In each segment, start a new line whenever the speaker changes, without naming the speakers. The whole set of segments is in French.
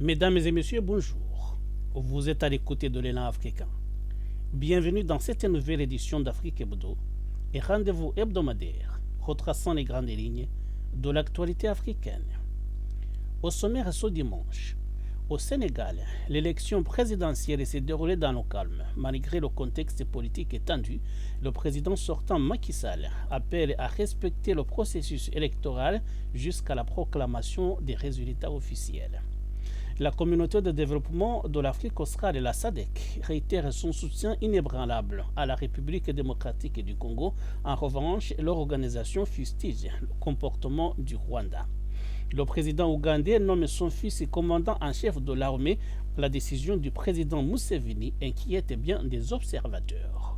Mesdames et messieurs, bonjour. Vous êtes à l'écoute de l'élan africain. Bienvenue dans cette nouvelle édition d'Afrique Hebdo et rendez-vous hebdomadaire retraçant les grandes lignes de l'actualité africaine. Au sommaire ce dimanche, au Sénégal, l'élection présidentielle s'est déroulée dans le calme. Malgré le contexte politique tendu, le président sortant Macky Sall appelle à respecter le processus électoral jusqu'à la proclamation des résultats officiels. La communauté de développement de l'Afrique australe, la SADC, réitère son soutien inébranlable à la République démocratique du Congo. En revanche, leur organisation fustige le comportement du Rwanda. Le président ougandais nomme son fils commandant en chef de l'armée. La décision du président Museveni inquiète bien des observateurs.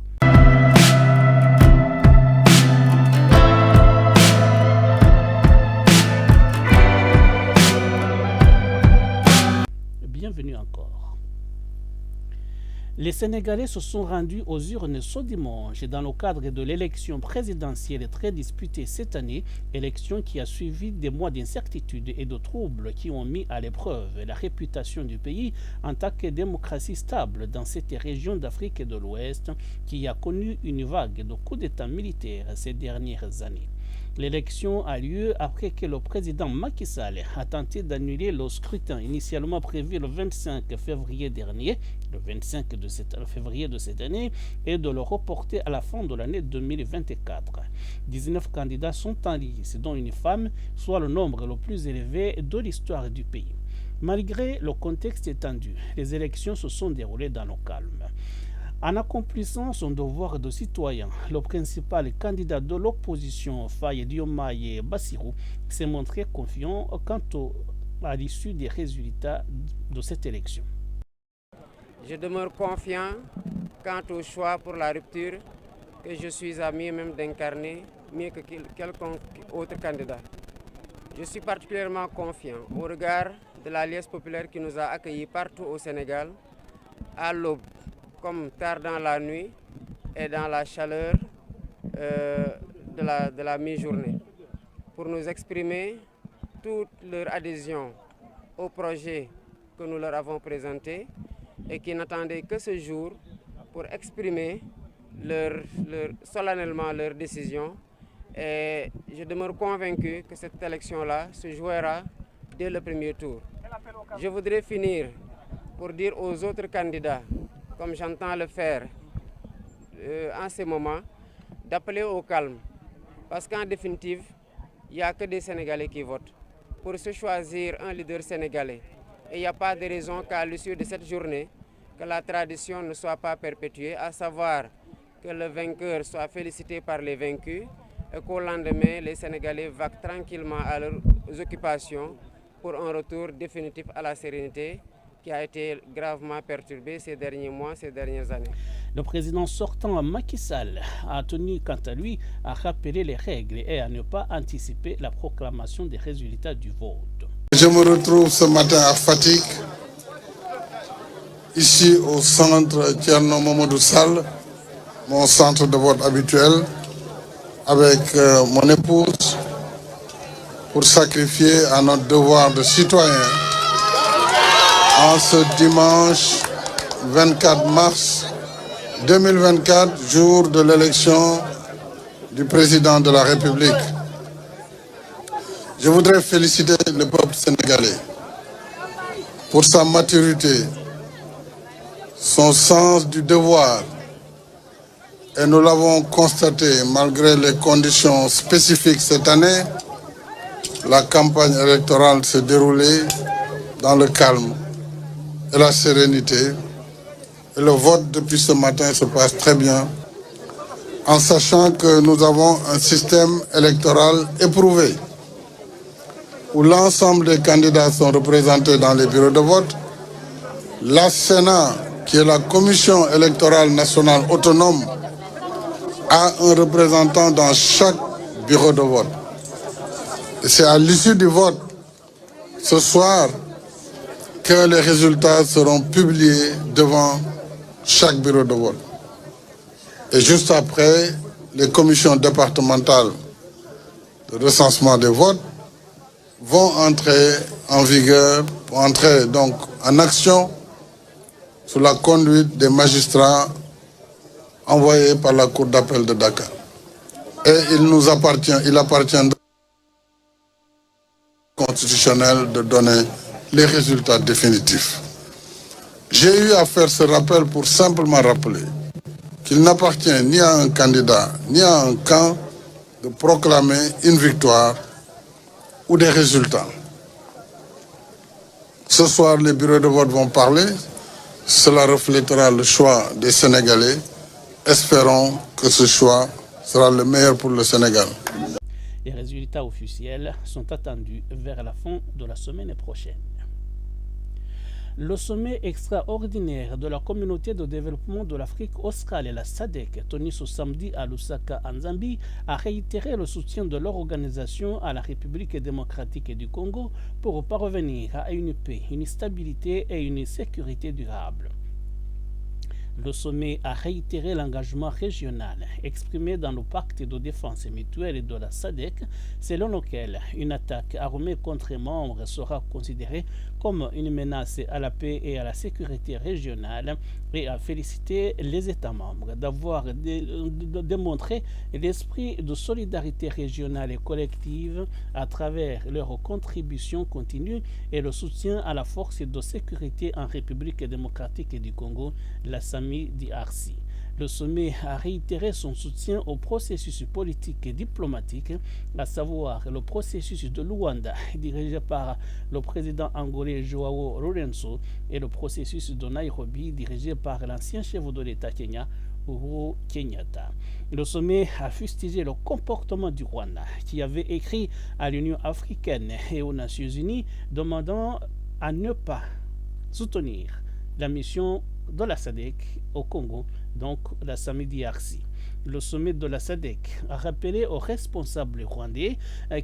Bienvenue encore. Les Sénégalais se sont rendus aux urnes ce dimanche dans le cadre de l'élection présidentielle très disputée cette année, élection qui a suivi des mois d'incertitude et de troubles qui ont mis à l'épreuve la réputation du pays en tant que démocratie stable dans cette région d'Afrique de l'Ouest qui a connu une vague de coups d'État militaires ces dernières années. L'élection a lieu après que le président Macky Sall a tenté d'annuler le scrutin initialement prévu le 25 février dernier, le 25 février de cette année, et de le reporter à la fin de l'année 2024. 19 candidats sont en lice, dont une femme, soit le nombre le plus élevé de l'histoire du pays. Malgré le contexte tendu, les élections se sont déroulées dans le calme. En accomplissant son devoir de citoyen, le principal candidat de l'opposition, Faye Diomaye Bassirou, s'est montré confiant quant à l'issue des résultats de cette élection.
Je demeure confiant quant au choix pour la rupture que je suis à même d'incarner mieux que quelconque autre candidat. Je suis particulièrement confiant au regard de l'Alliance populaire qui nous a accueillis partout au Sénégal, à l'aube comme tard dans la nuit et dans la chaleur de la mi-journée, pour nous exprimer toute leur adhésion au projet que nous leur avons présenté et qui n'attendaient que ce jour pour exprimer solennellement leur décision. Et je demeure convaincu que cette élection-là se jouera dès le premier tour. Je voudrais finir pour dire aux autres candidats, comme j'entends le faire en ce moment, d'appeler au calme. Parce qu'en définitive, il n'y a que des Sénégalais qui votent. Pour se choisir un leader sénégalais, et il n'y a pas de raison qu'à l'issue de cette journée, que la tradition ne soit pas perpétuée, à savoir que le vainqueur soit félicité par les vaincus et qu'au lendemain, les Sénégalais vaquent tranquillement à leurs occupations pour un retour définitif à la sérénité qui a été gravement perturbé ces derniers mois, ces dernières années.
Le président sortant Macky Sall a tenu quant à lui à rappeler les règles et à ne pas anticiper la proclamation des résultats du vote.
Je me retrouve ce matin à Fatick, ici au centre Thierno Mamadou Sall, mon centre de vote habituel, avec mon épouse, pour sacrifier à notre devoir de citoyen en ce dimanche 24 mars 2024, jour de l'élection du président de la République. Je voudrais féliciter le peuple sénégalais pour sa maturité, son sens du devoir. Et nous l'avons constaté, malgré les conditions spécifiques cette année, la campagne électorale s'est déroulée dans le calme et la sérénité. Et le vote depuis ce matin se passe très bien, en sachant que nous avons un système électoral éprouvé, où l'ensemble des candidats sont représentés dans les bureaux de vote. La Sénat, qui est la commission électorale nationale autonome, a un représentant dans chaque bureau de vote. Et c'est à l'issue du vote, ce soir, que les résultats seront publiés devant chaque bureau de vote. Et juste après, les commissions départementales de recensement des votes vont entrer en vigueur, vont entrer donc en action sous la conduite des magistrats envoyés par la Cour d'appel de Dakar. Et il appartiendra au constitutionnel de donner les résultats définitifs. J'ai eu à faire ce rappel pour simplement rappeler qu'il n'appartient ni à un candidat ni à un camp de proclamer une victoire ou des résultats. Ce soir, les bureaux de vote vont parler. Cela reflétera le choix des Sénégalais. Espérons que ce choix sera le meilleur pour le Sénégal.
Les résultats officiels sont attendus vers la fin de la semaine prochaine. Le sommet extraordinaire de la communauté de développement de l'Afrique australe et la SADC, tenu ce samedi à Lusaka, en Zambie, a réitéré le soutien de leur organisation à la République démocratique du Congo pour parvenir à une paix, une stabilité et une sécurité durable. Le sommet a réitéré l'engagement régional exprimé dans le pacte de défense mutuelle de la SADC, selon lequel une attaque armée contre les membres sera considérée comme une menace à la paix et à la sécurité régionale, et a félicité les États membres d'avoir démontré l'esprit de solidarité régionale et collective à travers leur contribution continue et le soutien à la force de sécurité en République démocratique du Congo, la SAMI-DRC. Le sommet a réitéré son soutien au processus politique et diplomatique, à savoir le processus de Luanda, dirigé par le président angolais Joao Lourenço, et le processus de Nairobi, dirigé par l'ancien chef de l'État Kenya, Uhuru Kenyatta. Le sommet a fustigé le comportement du Rwanda, qui avait écrit à l'Union africaine et aux Nations unies demandant à ne pas soutenir la mission de la SADC au Congo, donc la SAMI-DRC. Le sommet de la SADC a rappelé aux responsables rwandais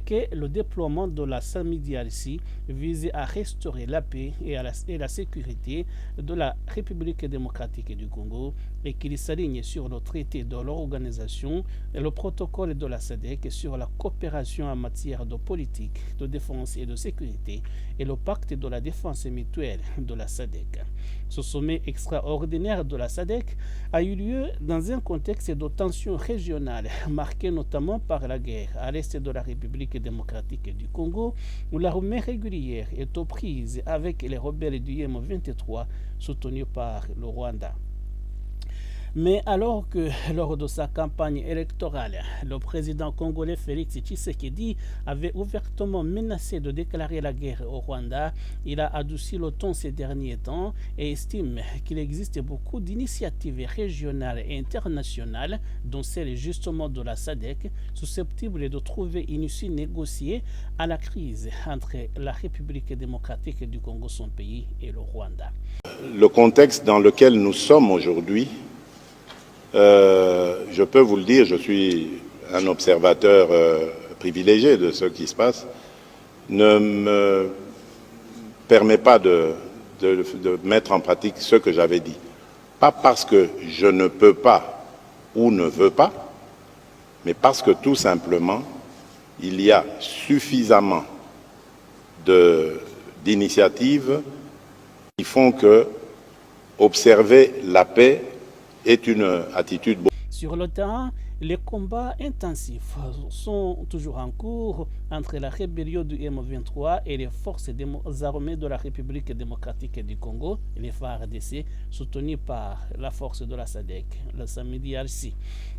que le déploiement de la SAMI-DRC visait à restaurer la paix et la sécurité de la République démocratique du Congo et qu'il s'aligne sur le traité de l'organisation et le protocole de la SADC sur la coopération en matière de politique, de défense et de sécurité et le pacte de la défense mutuelle de la SADC. Ce sommet extraordinaire de la SADC a eu lieu dans un contexte de tensions régionales marqué notamment par la guerre à l'est de la République démocratique du Congo, où l'armée régulière est aux prises avec les rebelles du M23 soutenus par le Rwanda. Mais alors que lors de sa campagne électorale, le président congolais Félix Tshisekedi avait ouvertement menacé de déclarer la guerre au Rwanda, il a adouci le ton ces derniers temps et estime qu'il existe beaucoup d'initiatives régionales et internationales, dont celle justement de la SADC, susceptibles de trouver une issue négociée à la crise entre la République démocratique du Congo, son pays, et le Rwanda.
Le contexte dans lequel nous sommes aujourd'hui, je peux vous le dire, je suis un observateur privilégié de ce qui se passe, ne me permet pas de mettre en pratique ce que j'avais dit. Pas parce que je ne peux pas ou ne veux pas, mais parce que tout simplement, il y a suffisamment d'initiatives qui font que observer la paix est une attitude.
Sur le terrain, les combats intensifs sont toujours en cours entre la rébellion du M23 et les forces armées de la République démocratique du Congo, les FARDC, soutenues par la force de la SADC, la SAMI-DRC.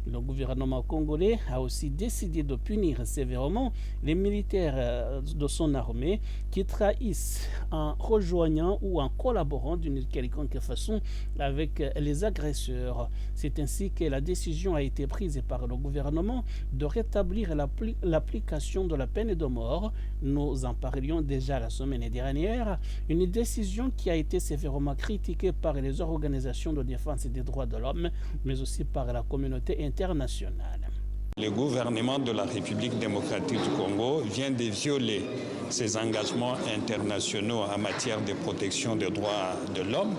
Le gouvernement congolais a aussi décidé de punir sévèrement les militaires de son armée qui trahissent en rejoignant ou en collaborant d'une quelconque façon avec les agresseurs. C'est ainsi que la décision a été prise par le gouvernement de rétablir l'application de la peine de mort. Nous en parlions déjà la semaine dernière, une décision qui a été sévèrement critiquée par les organisations de défense des droits de l'homme, mais aussi par la communauté internationale.
Le gouvernement de la République démocratique du Congo vient de violer ses engagements internationaux en matière de protection des droits de l'homme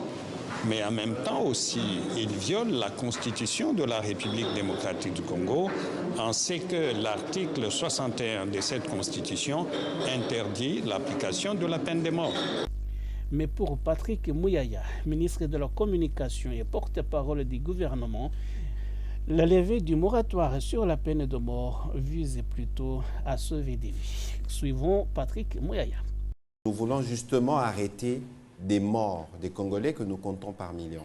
mais en même temps aussi, il viole la Constitution de la République démocratique du Congo, en ce que l'article 61 de cette Constitution interdit l'application de la peine de mort.
Mais pour Patrick Muyaya, ministre de la Communication et porte-parole du gouvernement, la levée du moratoire sur la peine de mort vise plutôt à sauver des vies. Suivons Patrick Muyaya.
Nous voulons justement arrêter des morts des Congolais que nous comptons par millions.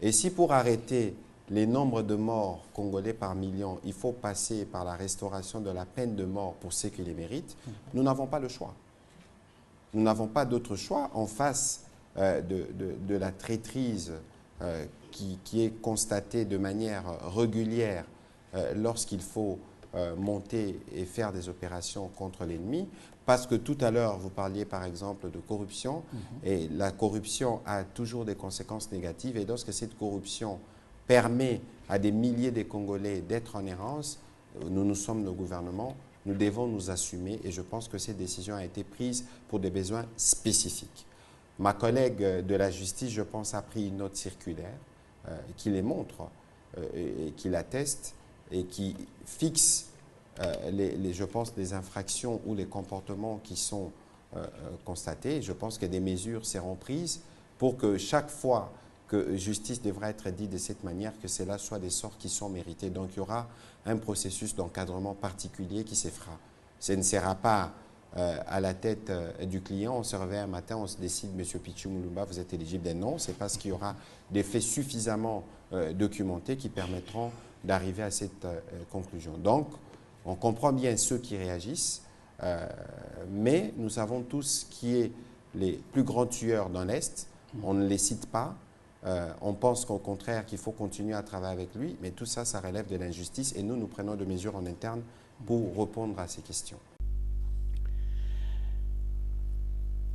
Et si pour arrêter les nombres de morts congolais par million, il faut passer par la restauration de la peine de mort pour ceux qui les méritent, nous n'avons pas le choix. Nous n'avons pas d'autre choix en face de la traîtrise qui est constatée de manière régulière lorsqu'il faut monter et faire des opérations contre l'ennemi. Parce que tout à l'heure, vous parliez par exemple de corruption, et la corruption a toujours des conséquences négatives. Et lorsque cette corruption permet à des milliers de Congolais d'être en errance, nous sommes le gouvernement, nous devons nous assumer, et je pense que cette décision a été prise pour des besoins spécifiques. Ma collègue de la justice, je pense, a pris une note circulaire qui les montre et qui l'atteste et qui fixe, je pense, les infractions ou les comportements qui sont constatés. Je pense que des mesures seront prises pour que chaque fois que justice devra être dit de cette manière, que cela soit des sorts qui sont mérités. Donc il y aura un processus d'encadrement particulier qui se fera. Ce ne sera pas à la tête du client, on se réveille un matin, on se décide, Monsieur Pichu Moulumba, vous êtes éligible. Non, c'est parce qu'il y aura des faits suffisamment documentés qui permettront d'arriver à cette conclusion. Donc, on comprend bien ceux qui réagissent, mais nous savons tous qui est les plus grands tueurs dans l'Est. On ne les cite pas. On pense qu'au contraire qu'il faut continuer à travailler avec lui, mais tout ça, ça relève de l'injustice et nous prenons des mesures en interne pour répondre à ces questions.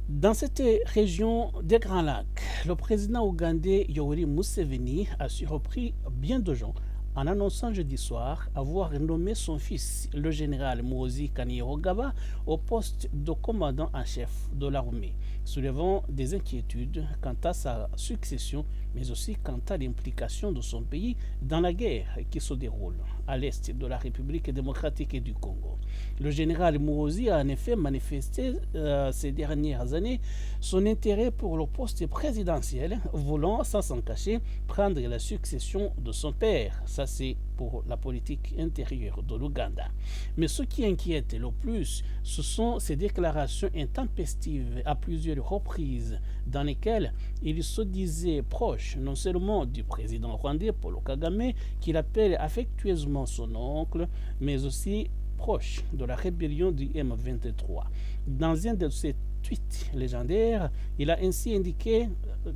Dans cette région des Grands Lacs, le président ougandais Yoweri Museveni a surpris bien de gens en annonçant jeudi soir avoir nommé son fils, le général Muhoozi Kainerugaba, au poste de commandant en chef de l'armée, soulevant des inquiétudes quant à sa succession, mais aussi quant à l'implication de son pays dans la guerre qui se déroule à l'est de la République démocratique du Congo. Le général Muhoozi a en effet manifesté ces dernières années son intérêt pour le poste présidentiel, voulant, sans s'en cacher, prendre la succession de son père. Ça, c'est pour la politique intérieure de l'Ouganda. Mais ce qui inquiète le plus, ce sont ces déclarations intempestives à plusieurs reprises dans lesquelles il se disait proche non seulement du président rwandais Paul Kagame, qu'il appelle affectueusement son oncle, mais aussi proche de la rébellion du M23. Dans un de ses tweets légendaires, il a ainsi indiqué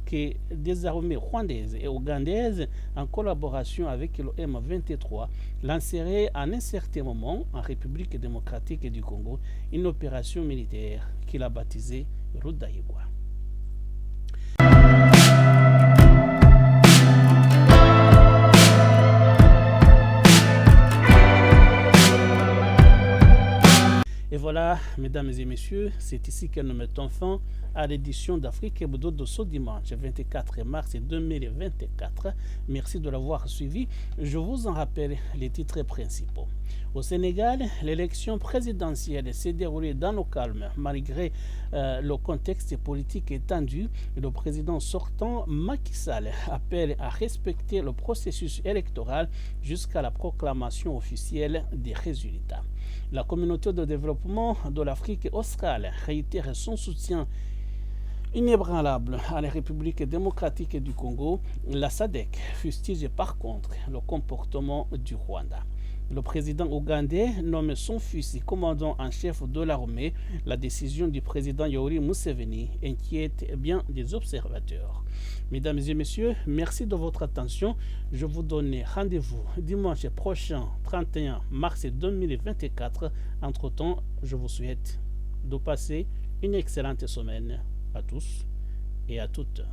que des armées rwandaises et ougandaises, en collaboration avec le M23, lanceraient à un certain moment en République démocratique du Congo une opération militaire qu'il a baptisée Rudahigwa. Et voilà, mesdames et messieurs, c'est ici que nous mettons fin à l'édition d'Afrique Hebdo de ce dimanche 24 mars 2024. Merci de l'avoir suivi. Je vous en rappelle les titres principaux. Au Sénégal, l'élection présidentielle s'est déroulée dans le calme malgré le contexte politique tendu. Le président sortant Macky Sall appelle à respecter le processus électoral jusqu'à la proclamation officielle des résultats. La communauté de développement de l'Afrique australe réitère son soutien inébranlable à la République démocratique du Congo. La SADC fustige par contre le comportement du Rwanda. Le président ougandais nomme son fils commandant en chef de l'armée. La décision du président Yoweri Museveni inquiète bien des observateurs. Mesdames et messieurs, merci de votre attention. Je vous donne rendez-vous dimanche prochain, 31 mars 2024. Entre-temps, je vous souhaite de passer une excellente semaine à tous et à toutes.